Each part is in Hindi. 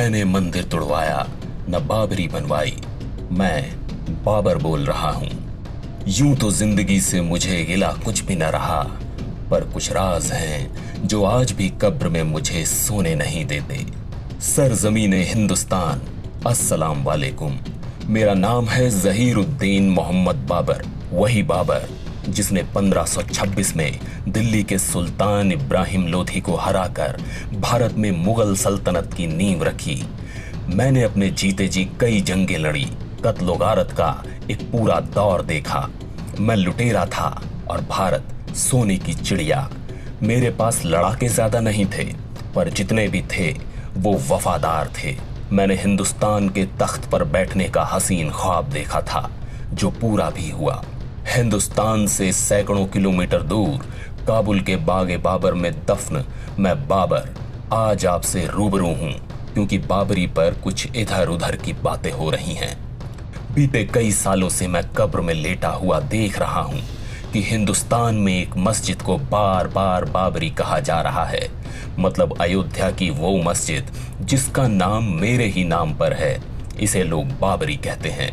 मैंने मंदिर तुड़वाया न बाबरी बनवाई, मैं बाबर बोल रहा हूं। यूं तो जिंदगी से मुझे गिला कुछ भी न रहा, पर कुछ राज हैं जो आज भी कब्र में मुझे सोने नहीं देते। सरजमीने हिंदुस्तान, अस्सलाम वालेकुम। मेरा नाम है ज़हीरुद्दीन मोहम्मद बाबर, वही बाबर जिसने 1526 में दिल्ली के सुल्तान इब्राहिम लोधी को हराकर भारत में मुगल सल्तनत की नींव रखी। मैंने अपने जीते जी कई जंगें लड़ी, कत्लो गारत का एक पूरा दौर देखा। मैं लुटेरा था और भारत सोने की चिड़िया। मेरे पास लड़ाके ज्यादा नहीं थे, पर जितने भी थे वो वफादार थे। मैंने हिंदुस्तान के तख्त पर बैठने का हसीन ख्वाब देखा था, जो पूरा भी हुआ। हिंदुस्तान से सैकड़ों किलोमीटर दूर काबुल के बागे बाबर में दफन मैं बाबर आज आपसे रूबरू हूं, क्योंकि बाबरी पर कुछ इधर उधर की बातें हो रही हैं। बीते कई सालों से मैं कब्र में लेटा हुआ देख रहा हूं कि हिंदुस्तान में एक मस्जिद को बार बार बाबरी कहा जा रहा है। मतलब अयोध्या की वो मस्जिद जिसका नाम मेरे ही नाम पर है, इसे लोग बाबरी कहते हैं।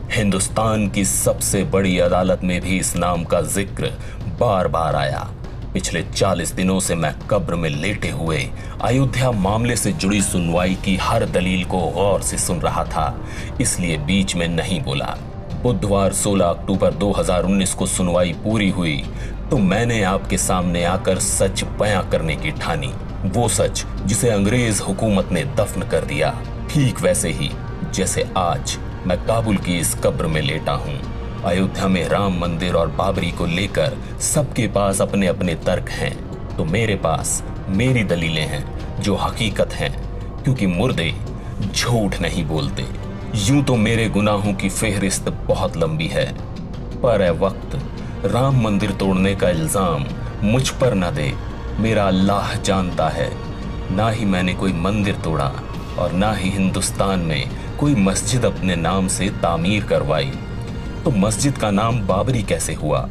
हिंदुस्तान की सबसे बड़ी अदालत में भी इस नाम का जिक्र बार बार आया। पिछले 40 दिनों से मैं कब्र में लेटे हुए अयोध्या मामले से जुड़ी सुनवाई की हर दलील को गौर से सुन रहा था, इसलिए बीच में नहीं बोला। बुधवार 16 अक्टूबर 2019 को सुनवाई पूरी हुई तो मैंने आपके सामने आकर सच बयां करने की ठानी। वो सच जिसे अंग्रेज हुकूमत ने दफन कर दिया, ठीक वैसे ही जैसे आज मैं काबुल की इस कब्र में लेटा हूं। अयोध्या में राम मंदिर और बाबरी को लेकर सबके पास अपने अपने तर्क हैं, तो मेरे पास मेरी दलीलें हैं जो हकीकत हैं, क्योंकि मुर्दे झूठ नहीं बोलते। यूं तो मेरे गुनाहों की फेहरिस्त बहुत लंबी है, पर है वक्त राम मंदिर तोड़ने का इल्जाम मुझ पर न दे। मेरा अल्लाह जानता है, ना ही मैंने कोई मंदिर तोड़ा और ना ही हिंदुस्तान में कोई मस्जिद अपने नाम से तामीर करवाई। तो मस्जिद का नाम बाबरी कैसे हुआ?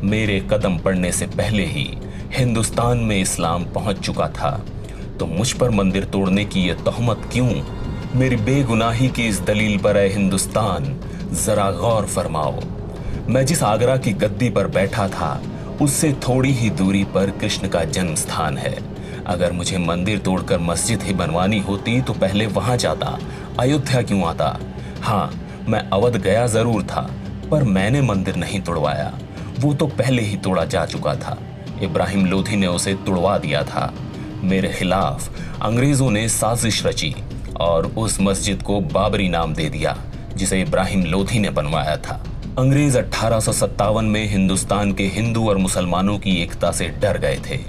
मेरे कदम पड़ने से पहले ही हिंदुस्तान में इस्लाम पहुंच चुका था, तो मुझ पर मंदिर तोड़ने की ये तहमत क्यों? मेरी बेगुनाही की इस दलील पर है हिंदुस्तान, जरा गौर फरमाओ। मैं जिस आगरा की गद्दी पर बैठा था उससे थोड़ी ही दूरी पर कृष्ण का जन्म स्थान है। अगर मुझे मंदिर तोड़कर मस्जिद ही बनवानी होती तो पहले वहां जाता, अयोध्या क्यों आता? हाँ, मैं अवध गया जरूर था, पर मैंने मंदिर नहीं तोड़वाया, वो तो पहले ही तोड़ा जा चुका था। इब्राहिम लोधी ने उसे तुड़वा दिया था। मेरे खिलाफ अंग्रेजों ने साजिश रची और उस मस्जिद को बाबरी नाम दे दिया, जिसे इब्राहिम लोधी ने बनवाया था। अंग्रेज 1857 में हिंदुस्तान के हिंदू और मुसलमानों की एकता से डर गए थे,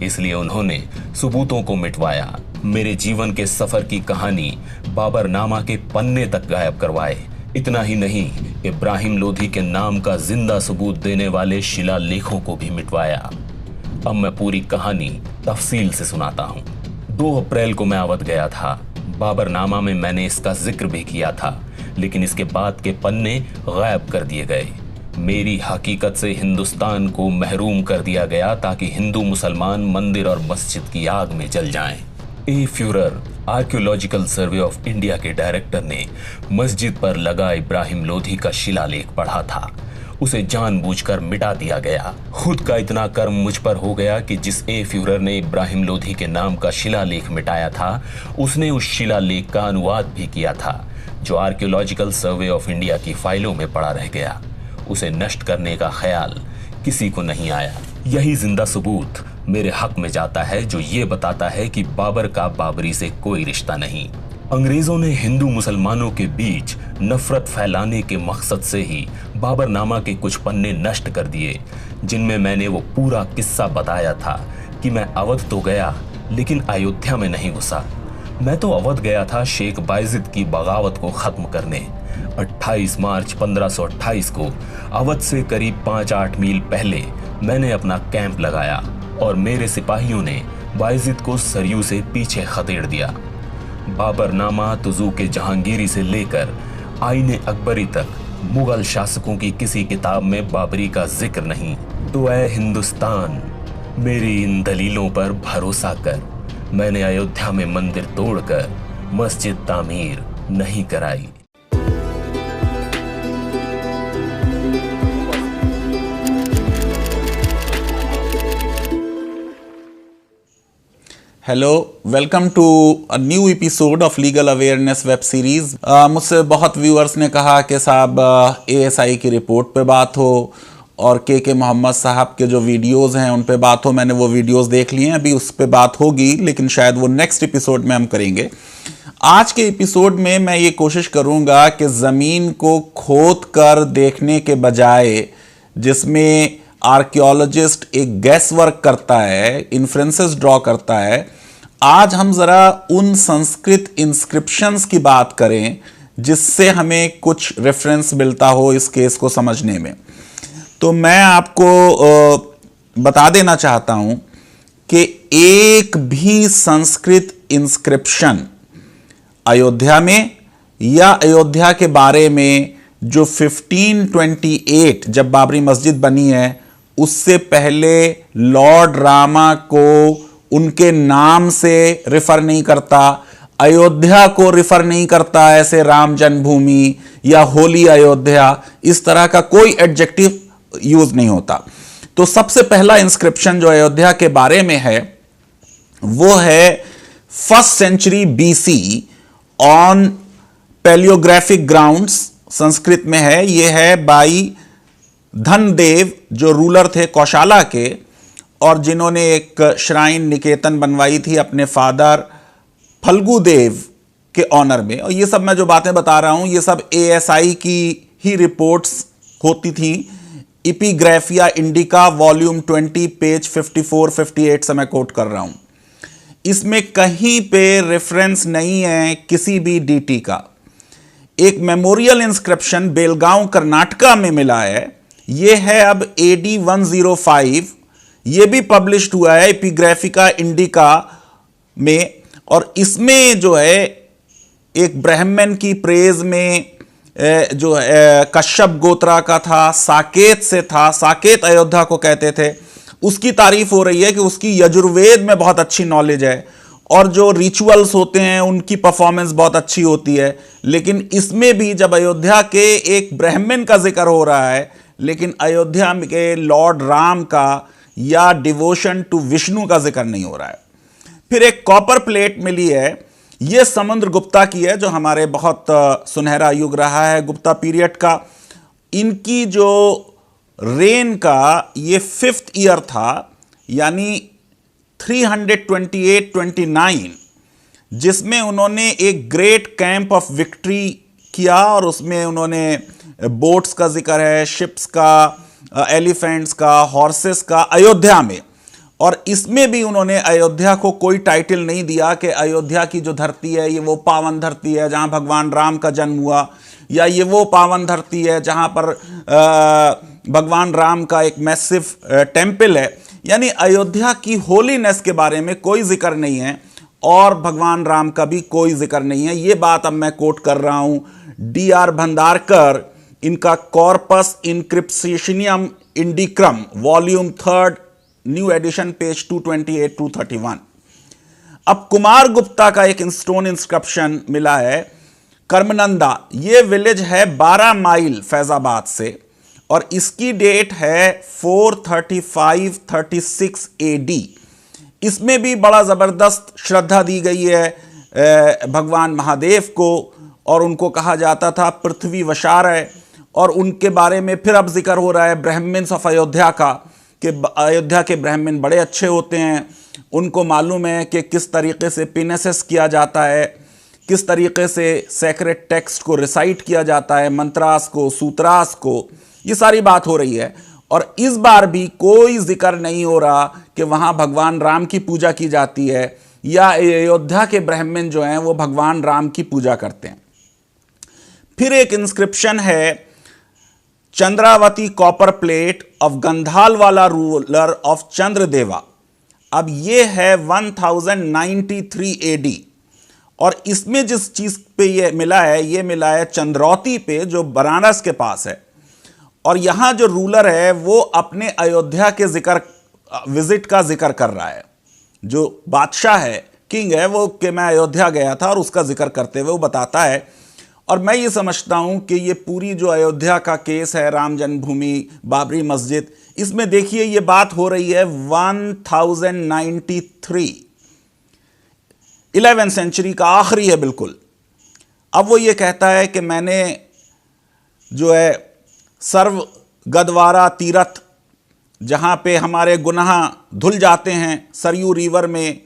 इसलिए उन्होंने सबूतों को मिटवाया। मेरे जीवन के सफर की कहानी बाबरनामा के पन्ने तक गायब करवाए। इतना ही नहीं, इब्राहिम लोधी के नाम का जिंदा सबूत देने वाले शिलालेखों को भी मिटवाया। अब मैं पूरी कहानी तफसील से सुनाता हूँ। 2 अप्रैल को मैं अवध गया था। बाबरनामा में मैंने इसका जिक्र भी किया था, लेकिन इसके बाद के पन्ने गायब कर दिए गए। मेरी हकीकत से हिंदुस्तान को महरूम कर दिया गया ताकि हिंदू मुसलमान मंदिर और मस्जिद की आग में जल जाएं। A Fuhrer archaeological survey of India के डायरेक्टर ने मस्जिद पर लगा इब्राहिम लोधी का शिलालेख पढ़ा था। उसे जानबूझकर मिटा दिया गया। खुद का इतना कर्म मुझ पर हो गया कि जिस ए फ्यूरर ने इब्राहिम लोधी के नाम का शिलालेख मिटाया था, उसने उस शिलालेख का अनुवाद भी किया था, जो आर्कियोलॉजिकल सर्वे ऑफ इंडिया की फाइलों में पड़ा रह गया। उसे नष्ट करने का ख्याल किसी को नहीं आया। यही जिंदा सबूत मेरे हक में जाता है, जो ये बताता है कि बाबर का बाबरी से कोई रिश्ता नहीं। अंग्रेजों ने हिंदू मुसलमानों के बीच नफरत फैलाने के मकसद से ही बाबरनामा के कुछ पन्ने नष्ट कर दिए, जिनमें मैंने वो पूरा किस्सा बताया था कि मैं अवध तो गया, लेकिन अयोध्या में नहीं घुसा। मैं तो अवध गया था शेख बायजिद की बगावत को खत्म करने। 28 मार्च 1528 को अवध से करीब 5-8 मील पहले मैंने अपना कैंप लगाया और मेरे सिपाहियों ने बायजिद को सरयू से पीछे खदेड़ दिया। बाबरनामा तुजू के जहांगीरी से लेकर आईने अकबरी तक मुगल शासकों की किसी किताब में बाबरी का जिक्र नहीं। तो ऐ हिंदुस्तान, मेरी इन दलीलों पर भरोसा कर। मैंने अयोध्या में मंदिर तोड़कर मस्जिद तामीर नहीं कराई। Hello, welcome to a new episode of legal awareness web series. मुझसे बहुत व्यूअर्स ने कहा कि साहब एएसआई की रिपोर्ट पे बात हो और के मोहम्मद साहब के जो वीडियोस हैं उन पे बात हो। मैंने वो वीडियोस देख लिए हैं, अभी उस पे बात होगी, लेकिन शायद वो नेक्स्ट एपिसोड में हम करेंगे। आज के एपिसोड में मैं ये कोशिश करूंगा कि ज़मीन को खोद कर देखने के बजाय, जिसमें आर्कियोलॉजिस्ट एक गैस वर्क करता है, इन्फ्रेंसेस ड्रॉ करता है, आज हम ज़रा उन संस्कृत इंस्क्रिप्शंस की बात करें जिससे हमें कुछ रेफरेंस मिलता हो इस केस को समझने में। तो मैं आपको बता देना चाहता हूं कि एक भी संस्कृत इंस्क्रिप्शन अयोध्या में या अयोध्या के बारे में जो 1528 जब बाबरी मस्जिद बनी है उससे पहले लॉर्ड रामा को उनके नाम से रिफर नहीं करता, अयोध्या को रिफर नहीं करता ऐसे राम जन्मभूमि या होली अयोध्या, इस तरह का कोई एडजेक्टिव यूज नहीं होता। तो सबसे पहला इंस्क्रिप्शन जो अयोध्या के बारे में है वो है 1st century BC on palaeographic grounds, Sanskrit में है। यह है बाई धनदेव जो रूलर थे कौशाला के और जिन्होंने एक श्राइन निकेतन बनवाई थी अपने फादर फल्गुदेव के ऑनर में। और ये सब मैं जो बातें बता रहा हूं ये सब ASI की ही रिपोर्ट्स होती थी। इपिग्राफिया इंडिका वॉल्यूम 20 पेज 54-58 से मैं कोट कर रहा हूं। इसमें कहीं पे रेफरेंस नहीं है किसी भी DT का। एक मेमोरियल इंस्क्रिप्शन बेलगांव कर्नाटका में मिला है, यह है अब AD 105, यह भी पब्लिश्ड हुआ है एपिग्राफिका इंडिका में। और इसमें जो है एक ब्राह्मण की प्रेज में जो कश्यप गोत्रा का था, साकेत से था, साकेत अयोध्या को कहते थे, उसकी तारीफ हो रही है कि उसकी यजुर्वेद में बहुत अच्छी नॉलेज है और जो रिचुअल्स होते हैं उनकी परफॉर्मेंस बहुत अच्छी होती है। लेकिन इसमें भी जब अयोध्या के एक ब्राह्मण का जिक्र हो रहा है लेकिन अयोध्या के लॉर्ड राम का या डिवोशन टू विष्णु का जिक्र नहीं हो रहा है। फिर एक कॉपर प्लेट मिली है, यह समुद्र गुप्ता की है जो हमारे बहुत सुनहरा युग रहा है गुप्ता पीरियड का। इनकी जो रेन का ये 5th ईयर था, यानी 328-29, जिसमें उन्होंने एक ग्रेट कैंप ऑफ विक्ट्री किया और उसमें उन्होंने बोट्स का जिक्र है, शिप्स का, एलिफेंट्स का, हॉर्सेस का अयोध्या में। और इसमें भी उन्होंने अयोध्या को कोई टाइटल नहीं दिया कि अयोध्या की जो धरती है ये वो पावन धरती है जहां भगवान राम का जन्म हुआ, या ये वो पावन धरती है जहां पर भगवान राम का एक मैसिव टेम्पल है। यानी अयोध्या की होलीनेस के बारे में कोई जिक्र नहीं है और भगवान राम का भी कोई जिक्र नहीं है। ये बात अब मैं कोट कर रहा हूं DR भंडारकर, इनका corpus inscriptionum indicarum volume 3 new edition page 228-231। अब कुमार गुप्ता का एक स्टोन इंस्क्रिप्शन मिला है कर्मनंदा, ये विलेज है 12 माइल फैजाबाद से और इसकी डेट है 435-36 AD। इसमें भी बड़ा जबरदस्त श्रद्धा दी गई है भगवान महादेव को और उनको कहा जाता था पृथ्वी वशारय। और उनके बारे में फिर अब जिक्र हो रहा है ब्राह्मण्स ऑफ अयोध्या का कि अयोध्या के ब्राह्मण बड़े अच्छे होते हैं, उनको मालूम है कि किस तरीके से पिनेसेस किया जाता है, किस तरीके से सेक्रेट टेक्स्ट को रिसाइट किया जाता है, मंत्रास को, सूत्रास को, ये सारी बात हो रही है। और इस बार भी कोई जिक्र नहीं हो रहा कि वहाँ भगवान राम की पूजा की जाती है या अयोध्या के ब्राह्मण जो हैं वो भगवान राम की पूजा करते हैं। फिर एक इंस्क्रिप्शन है Chandravati copper plate of Gahadavala ruler of Chandradeva. अब ये है 1093 AD और इसमें जिस चीज पे ये मिला है, ये मिला है चंद्रौती पे जो बनारस के पास है। और यहां जो रूलर है वो अपने अयोध्या के विजिट का जिक्र कर रहा है। जो बादशाह है किंग है वो कि मैं अयोध्या गया था, और उसका जिक्र करते हुए वो बताता है। और मैं ये समझता हूं कि ये पूरी जो अयोध्या का केस है, राम जन्मभूमि, बाबरी मस्जिद, इसमें देखिए ये बात हो रही है 1093, 11वीं सेंचुरी का आखिरी है बिल्कुल। अब वो ये कहता है कि मैंने जो है सर्व गदवारा तीर्थ, जहाँ पे हमारे गुनाह धुल जाते हैं सरयू रिवर में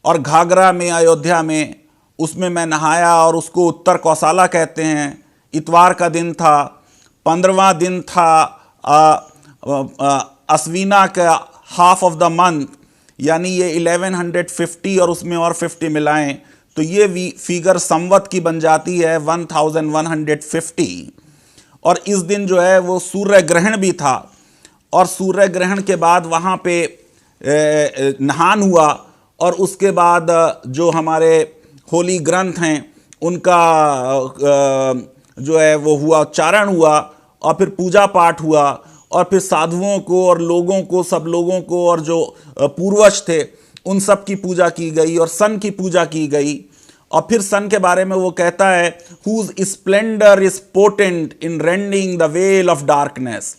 और घाघरा में, अयोध्या में, उसमें मैं नहाया, और उसको उत्तर कौसाला कहते हैं। इतवार का दिन था, 15वां दिन था अश्वीना का हाफ ऑफ द मंथ, यानी ये 1150 और उसमें और 50 मिलाएं तो ये फिगर संवत की बन जाती है 1150। और इस दिन जो है वो सूर्य ग्रहण भी था, और सूर्य ग्रहण के बाद वहाँ पे नहान हुआ, और उसके बाद जो हमारे होली ग्रंथ हैं उनका जो है वो हुआ, उच्चारण हुआ, और फिर पूजा पाठ हुआ, और फिर साधुओं को और लोगों को, सब लोगों को, और जो पूर्वज थे उन सब की पूजा की गई, और सन की पूजा की गई। और फिर सन के बारे में वो कहता है whose splendor is potent in rending the veil of darkness।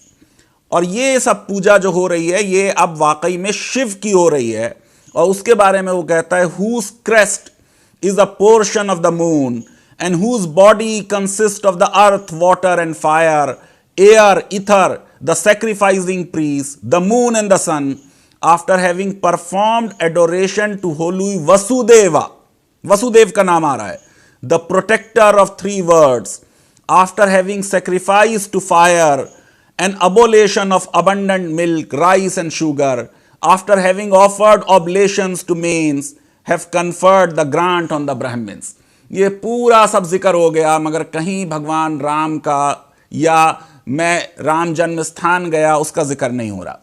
और ये सब पूजा जो हो रही है ये अब वाकई में शिव की हो रही है। और उसके बारे में वो कहता है whose crest is a portion of the moon and whose body consists of the earth, water and fire, air, ether, the sacrificing priest, the moon and the sun, after having performed adoration to holy Vasudeva, Vasudev का नाम आ रहा है, the protector of 3 worlds, after having sacrificed to fire an oblation of abundant milk, rice and sugar, after having offered oblations to mains, have conferred the grant on the Brahmins। ये पूरा सब जिक्र हो गया, मगर कहीं भगवान राम का या मैं राम जन्म स्थान गया उसका जिक्र नहीं हो रहा।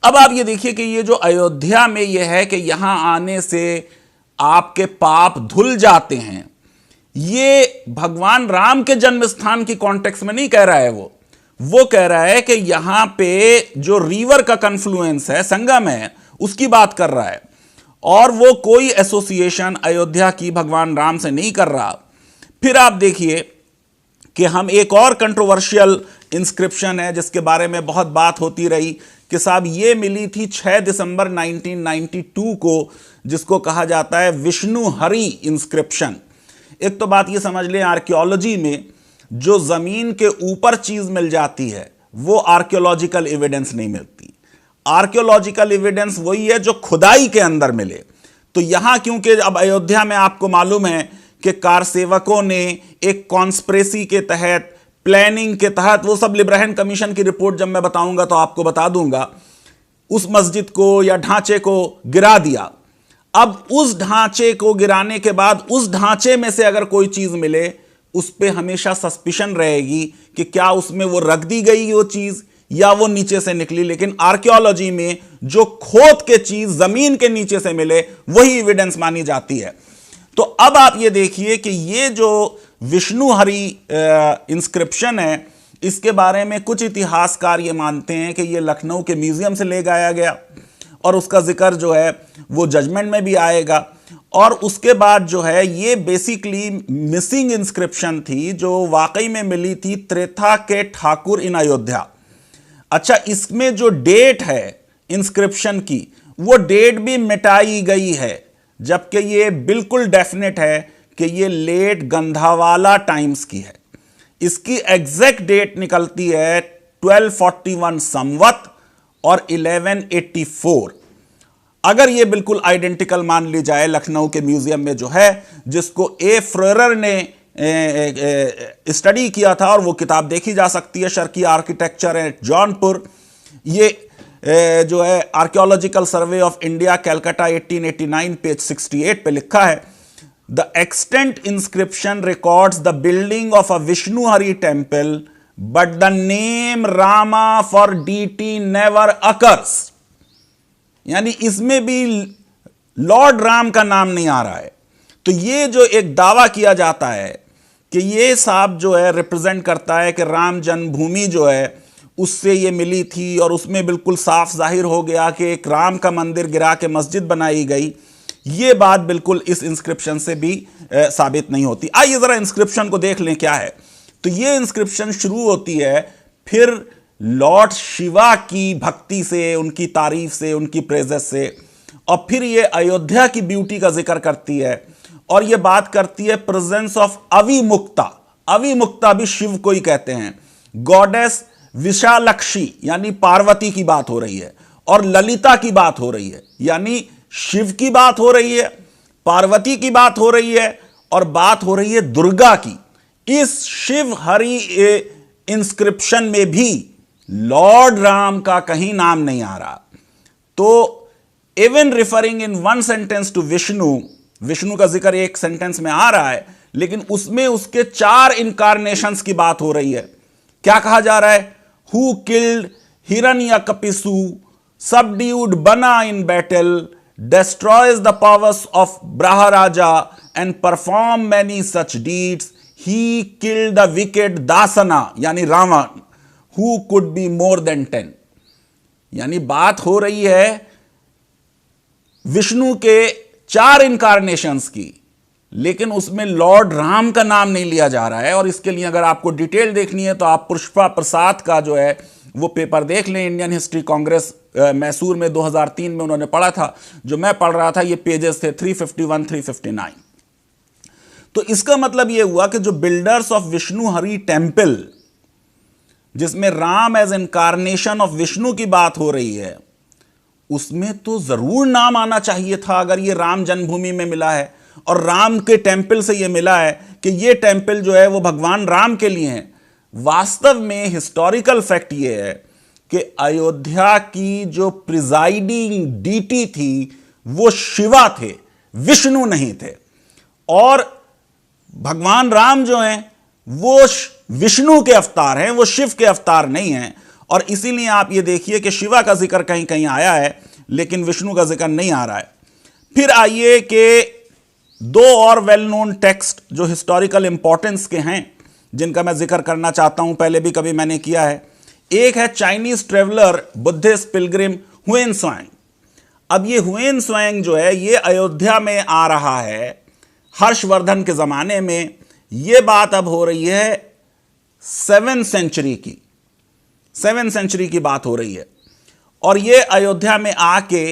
अब आप ये देखिए कि ये जो अयोध्या में ये है कि यहां आने से आपके पाप धुल जाते हैं, ये भगवान राम के जन्म स्थान की कॉन्टेक्स्ट में नहीं कह रहा है। वो कह रहा है कि यहां पे जो रिवर का कन्फ्लुएंस है, संगम है, उसकी बात कर रहा है, और वो कोई एसोसिएशन अयोध्या की भगवान राम से नहीं कर रहा। फिर आप देखिए कि हम एक और कंट्रोवर्शियल इंस्क्रिप्शन है जिसके बारे में बहुत बात होती रही कि साहब ये मिली थी 6 दिसंबर 1992 को, जिसको कहा जाता है विष्णु हरि इंस्क्रिप्शन। एक तो बात ये समझ लें, आर्कियोलॉजी में जो जमीन के ऊपर चीज मिल जाती है वो आर्कियोलॉजिकल एविडेंस नहीं मिलती। आर्कियोलॉजिकल एविडेंस वही है जो खुदाई के अंदर मिले। तो यहां क्योंकि अब अयोध्या में आपको मालूम है कि कारसेवकों ने एक कॉन्स्पिरेसी के तहत, प्लानिंग के तहत, वो सब लिब्रेहन कमीशन की रिपोर्ट जब मैं बताऊंगा तो आपको बता दूंगा, उस मस्जिद को या ढांचे को गिरा दिया। अब उस ढांचे को गिराने के बाद उस ढांचे में से अगर कोई चीज मिले, उस पे हमेशा सस्पिशन रहेगी कि क्या उसमें वो रख दी गई वो चीज या वो नीचे से निकली। लेकिन आर्कियोलॉजी में जो खोद के चीज जमीन के नीचे से मिले वही एविडेंस मानी जाती है। तो अब आप ये देखिए कि ये जो विष्णु हरि इंस्क्रिप्शन है, इसके बारे में कुछ इतिहासकार ये मानते हैं कि ये लखनऊ के म्यूजियम से ले गाया गया, और उसका जिक्र जो है वो जजमेंट में भी आएगा। और उसके बाद जो है ये बेसिकली मिसिंग इंस्क्रिप्शन थी जो वाकई में मिली थी त्रेथा के ठाकुर इन अयोध्या। अच्छा, इसमें जो डेट है इंस्क्रिप्शन की, वो डेट भी मिटाई गई है, जबकि ये बिल्कुल डेफिनेट है कि ये लेट गंधावाला टाइम्स की है। इसकी एग्जैक्ट डेट निकलती है 1241 संवत और 1184। अगर ये बिल्कुल आइडेंटिकल मान ली जाए लखनऊ के म्यूजियम में जो है, जिसको ए फ्रेरर ने स्टडी किया था, और वो किताब देखी जा सकती है, शर्की आर्किटेक्चर एट जौनपुर। ये जो है Archaeological survey of India Calcutta 1889 page 68 पे लिखा है, the extant inscription records the building of a Vishnu Hari temple but the name Rama for deity never occurs. यानी इसमें भी लॉर्ड राम का नाम नहीं आ रहा है। तो ये जो एक दावा किया जाता है कि ये साहब जो है रिप्रेजेंट करता है कि राम जन्मभूमि जो है उससे ये मिली थी, और उसमें बिल्कुल साफ जाहिर हो गया कि एक राम का मंदिर गिरा के मस्जिद बनाई गई। ये बात बिल्कुल इस इंस्क्रिप्शन से भी साबित नहीं होती। आइए जरा इंस्क्रिप्शन को देख लें क्या है। तो ये इंस्क्रिप्शन शुरू होती है फिर लॉर्ड शिवा की भक्ति से, उनकी तारीफ से, उनकी प्रेजेस से, और फिर ये अयोध्या की ब्यूटी का जिक्र करती है और ये बात करती है प्रेजेंस ऑफ अविमुक्ता। अविमुक्ता भी शिव को ही कहते हैं। गॉडेस विशालक्षी यानी पार्वती की बात हो रही है, और ललिता की बात हो रही है, यानी शिव की बात हो रही है, पार्वती की बात हो रही है, और बात हो रही है दुर्गा की। इस शिव हरि इंस्क्रिप्शन में भी लॉर्ड राम का कहीं नाम नहीं आ रहा। तो even referring in one sentence to Vishnu, Vishnu का जिक्र एक सेंटेंस में आ रहा है, लेकिन उसमें उसके 4 इनकारनेशंस की बात हो रही है। क्या कहा जा रहा है? हु किल्ड हिरण्यकपिशु, सबड्यूड बना इन battle, destroys the powers of Braharaja and perform many such deeds. He killed the wicked Dasana यानी Ravan, who could be more than 10। यानी बात हो रही है विष्णु के 4 इनकारनेशंस की, लेकिन उसमें लॉर्ड राम का नाम नहीं लिया जा रहा है। और इसके लिए अगर आपको डिटेल देखनी है तो आप पुष्पा प्रसाद का जो है वो पेपर देख लें, इंडियन हिस्ट्री कांग्रेस मैसूर में 2003 में उन्होंने पढ़ा था। जो मैं पढ़ रहा था ये पेजेस थे 351 359। तो इसका मतलब ये हुआ कि जो builders of Vishnu Hari temple, जिसमें Ram as incarnation of Vishnu की बात हो रही है, उसमें तो जरूर नाम आना चाहिए था अगर ये राम जन्मभूमि में मिला है और राम के टेम्पल से ये मिला है कि ये टेम्पल जो है वो भगवान राम के लिए है। वास्तव में हिस्टोरिकल फैक्ट ये है कि अयोध्या की जो प्रिजाइडिंग डीटी थी वो शिवा थे, विष्णु नहीं थे। और भगवान राम जो हैं वो विष्णु के अवतार हैं, वो शिव के अवतार नहीं हैं। और इसीलिए आप ये देखिए कि शिवा का जिक्र कहीं कहीं आया है लेकिन विष्णु का जिक्र नहीं आ रहा है। फिर आइए कि 2 और वेल नोन टेक्स्ट जो हिस्टोरिकल इंपॉर्टेंस के हैं जिनका मैं जिक्र करना चाहता हूं, पहले भी कभी मैंने किया है। एक है Chinese traveller Buddhist Pilgrim when Tsang. अब ये हुएन त्सांग जो है ये अयोध्या में आ रहा है हर्षवर्धन के जमाने में। ये बात अब हो रही है 7th सेंचुरी की, 7th सेंचुरी की बात हो रही है। और ये अयोध्या में आके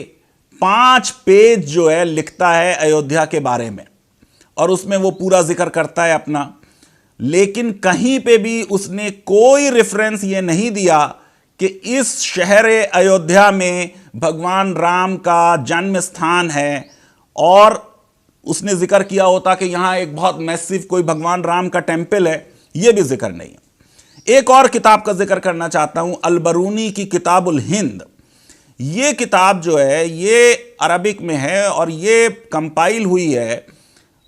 5 पेज जो है लिखता है अयोध्या के बारे में, और उसमें वो पूरा जिक्र करता है अपना। लेकिन कहीं पे भी उसने कोई रेफरेंस ये नहीं दिया कि इस शहर अयोध्या में भगवान राम का जन्म स्थान है। और उसने जिक्र किया होता कि यहां एक बहुत मैसिव कोई भगवान राम का टेम्पल है, ये भी जिक्र नहीं है। एक और किताब का जिक्र करना चाहता हूं, अलबरूनी की किताबुल हिंद। ये किताब जो है ये अरबिक में है और ये कंपाइल हुई है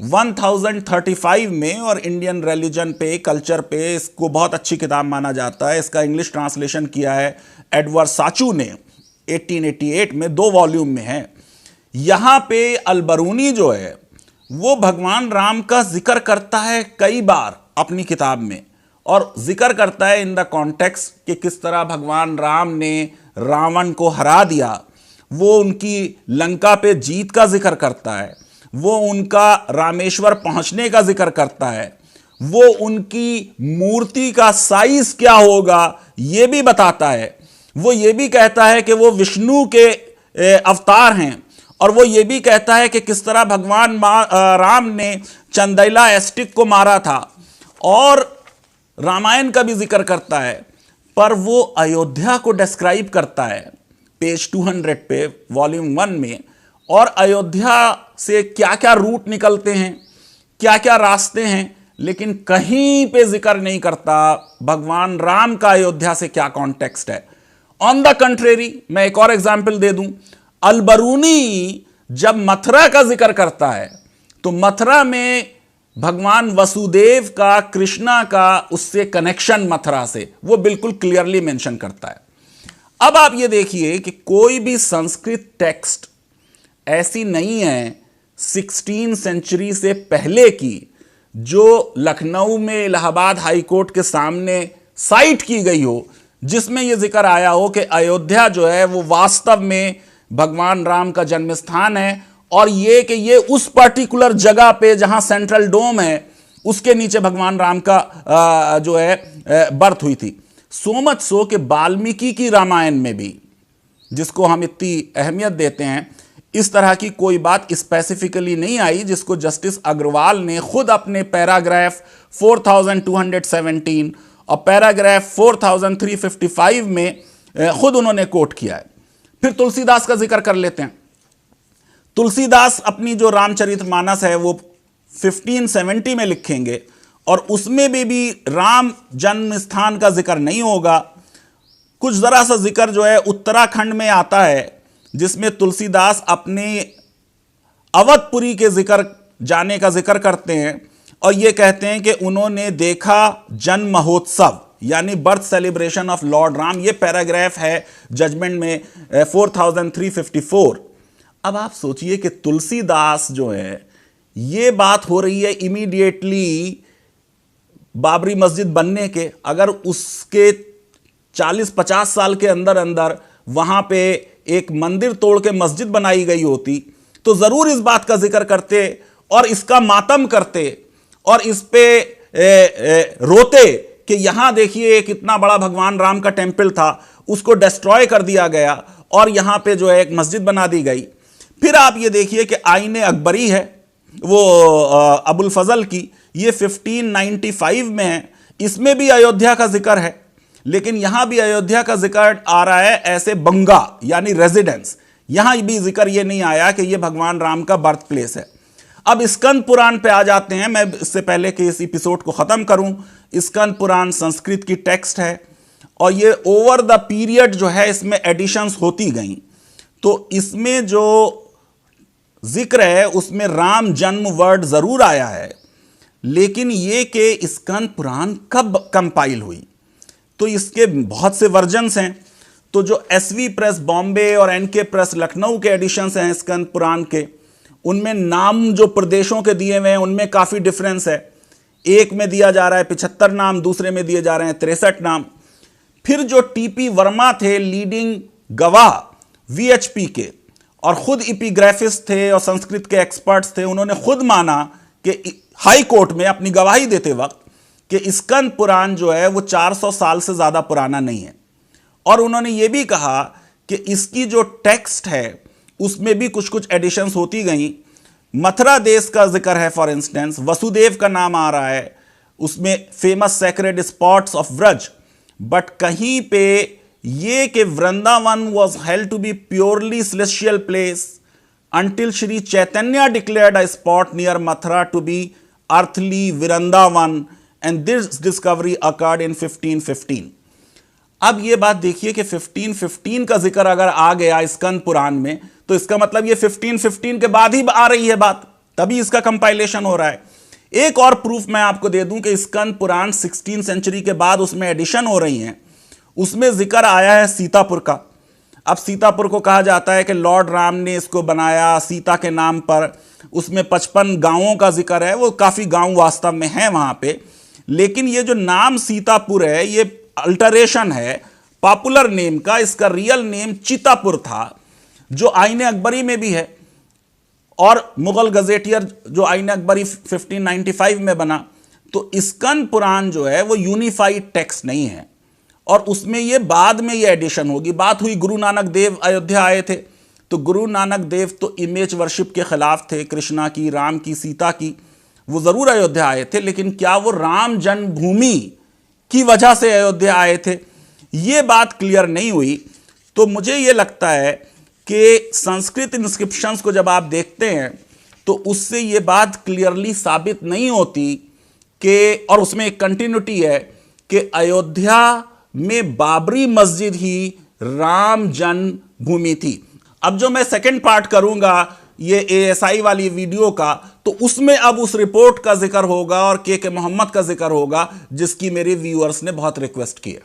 1035 में, और इंडियन रिलीजन पे, कल्चर पे इसको बहुत अच्छी किताब माना जाता है। इसका इंग्लिश ट्रांसलेशन किया है एडवर्ड साचू ने 1888 में, 2 वॉल्यूम में है। यहां पे अलबरूनी जो है वो भगवान राम का जिक्र करता है कई बार अपनी किताब में, और जिक्र करता है इन द कॉन्टेक्स्ट कि किस तरह भगवान राम ने रावण को हरा दिया। वो उनकी लंका पे जीत का जिक्र करता है, वो उनका रामेश्वर पहुंचने का जिक्र करता है, वो उनकी मूर्ति का साइज क्या होगा ये भी बताता है। वो ये भी कहता है कि वो विष्णु के अवतार हैं, और वो ये भी कहता है कि किस तरह भगवान राम ने चंदैला एस्टिक को मारा था, और रामायण का भी जिक्र करता है। पर वो अयोध्या को डिस्क्राइब करता है पेज 200 पे वॉल्यूम 1 में, और अयोध्या से क्या क्या रूट निकलते हैं, क्या क्या रास्ते हैं, लेकिन कहीं पे जिक्र नहीं करता भगवान राम का अयोध्या से क्या कॉन्टेक्स्ट है। ऑन द कंट्रेरी, मैं एक और एग्जाम्पल दे दूं, अलबरूनी जब मथुरा का जिक्र करता है तो मथुरा में भगवान वसुदेव का, कृष्णा का उससे कनेक्शन मथुरा से वो बिल्कुल क्लियरली मेंशन करता है। अब आप ये देखिए कि कोई भी संस्कृत टेक्स्ट ऐसी नहीं है 16th सेंचुरी से पहले की जो लखनऊ में इलाहाबाद हाई कोर्ट के सामने साइट की गई हो, जिसमें यह जिक्र आया हो कि अयोध्या जो है वो वास्तव में भगवान राम का जन्म स्थान है, और ये कि ये उस पर्टिकुलर जगह पे जहां सेंट्रल डोम है उसके नीचे भगवान राम का जो है बर्थ हुई थी। सो मच सो कि वाल्मीकि की रामायण में भी, जिसको हम इतनी अहमियत देते हैं, इस तरह की कोई बात स्पेसिफिकली नहीं आई, जिसको जस्टिस अग्रवाल ने खुद अपने पैराग्राफ 4217 और पैराग्राफ 4355 में खुद उन्होंने कोट किया है। फिर तुलसीदास का जिक्र कर लेते हैं। तुलसीदास अपनी जो रामचरितमानस है वो 1570 में लिखेंगे और उसमें भी राम जन्म स्थान का जिक्र नहीं होगा। कुछ जरा सा जिक्र जो है उत्तराखंड में आता है, जिसमें तुलसीदास अपने अवधपुरी के जाने का जिक्र करते हैं और ये कहते हैं कि उन्होंने देखा जन्म महोत्सव, यानी birth celebration of Lord Ram. ये पैराग्राफ है जजमेंट में 4354। अब आप सोचिए कि तुलसीदास जो है, ये बात हो रही है इमीडिएटली बाबरी मस्जिद बनने के। अगर उसके 40-50 साल के अंदर अंदर वहां पे एक मंदिर तोड़ के मस्जिद बनाई गई होती तो जरूर इस बात का जिक्र करते और इसका मातम करते और इस पे रोते कि यहां देखिए कितना बड़ा भगवान राम का टेंपल था, उसको डिस्ट्रॉय कर दिया गया और यहां पे जो है एक मस्जिद बना दी गई। फिर आप ये देखिए कि आईने अकबरी है वो अबुल फजल की, ये 1595 में है। इसमें भी अयोध्या का जिक्र है, लेकिन यहां भी अयोध्या का जिक्र आ रहा है एसे बंगा यानी रेजिडेंस। यहां भी जिक्र ये नहीं आया कि ये भगवान राम का बर्थ प्लेस है। अब स्कंद पुराण पे आ जाते हैं। मैं इससे पहले कि इस एपिसोड को खत्म करूं, स्कंद पुराण संस्कृत की टेक्स्ट है और ये ओवर द पीरियड जो है इसमें एडिशंस होती गई। तो इसमें जो जिक्र है उसमें राम जन्म वर्ड जरूर आया है, लेकिन ये कि स्कंद पुराण कब कंपाइल हुई, तो इसके बहुत से वर्जन्स हैं। तो जो एसवी प्रेस बॉम्बे और एनके प्रेस लखनऊ के एडिशंस हैं स्कंद पुराण के, उनमें नाम जो प्रदेशों के दिए हुए हैं उनमें काफ़ी डिफरेंस है। एक में दिया जा रहा है 75 नाम, दूसरे में दिए जा रहे हैं 63 नाम। फिर जो टीपी वर्मा थे लीडिंग गवाह वीएचपी के और खुद इपिग्राफिस्ट थे और संस्कृत के एक्सपर्ट्स थे, उन्होंने खुद माना कि हाई कोर्ट में अपनी गवाही देते वक्त कि स्कंद पुराण जो है वो 400 साल से ज़्यादा पुराना नहीं है। और उन्होंने ये भी कहा कि इसकी जो टेक्स्ट है उसमें भी कुछ कुछ एडिशंस होती गई। मथुरा देश का जिक्र है, फॉर इंस्टेंस वसुदेव का नाम आ रहा है, उसमें famous sacred spots of Vraj, but कहीं पे ये कि Vrindavan was held to be purely celestial place until Shri Chaitanya declared a spot near Mathura to be earthly Vrindavan, and this discovery occurred in 1515. अब ये बात देखिए कि 1515 का जिक्र अगर आ गया स्कंद पुराण में, तो इसका मतलब ये 1515 के बाद ही आ रही है बात, तभी इसका कंपाइलेशन हो रहा है। एक और प्रूफ मैं आपको दे दूं कि स्कंद पुराण 16th सेंचुरी के बाद उसमें एडिशन हो रही हैं। उसमें जिक्र आया है सीतापुर का। अब सीतापुर को कहा जाता है कि लॉर्ड राम ने इसको बनाया सीता के नाम पर। उसमें 55 गांवों का जिक्र है, वो काफ़ी गांव वास्तव में हैं वहाँ पे, लेकिन ये जो नाम सीतापुर है ये अल्टरेशन है पॉपुलर नेम का। इसका रियल नेम चितापुर था, जो आईने अकबरी में भी है और मुगल गजेटियर जो आईने अकबरी 1595 में बना। तो स्कंद पुराण जो है वो यूनिफाइड टेक्स्ट नहीं है और उसमें ये बाद में ये एडिशन होगी। बात हुई गुरु नानक देव अयोध्या आए थे, तो गुरु नानक देव तो इमेज वर्शिप के खिलाफ थे, कृष्णा की, राम की, सीता की। वो ज़रूर अयोध्या आए थे, लेकिन क्या वो राम जन्मभूमि की वजह से अयोध्या आए थे, ये बात क्लियर नहीं हुई। तो मुझे ये लगता है कि संस्कृत इंस्क्रिप्शंस को जब आप देखते हैं तो उससे ये बात क्लियरली साबित नहीं होती कि, और उसमें एक कंटिन्यूटी है कि अयोध्या में बाबरी मस्जिद ही राम जन्मभूमि थी। अब जो मैं सेकंड पार्ट करूंगा ये एएसआई वाली वीडियो का, तो उसमें अब उस रिपोर्ट का जिक्र होगा और के मोहम्मद का जिक्र होगा, जिसकी मेरे व्यूअर्स ने बहुत रिक्वेस्ट की है।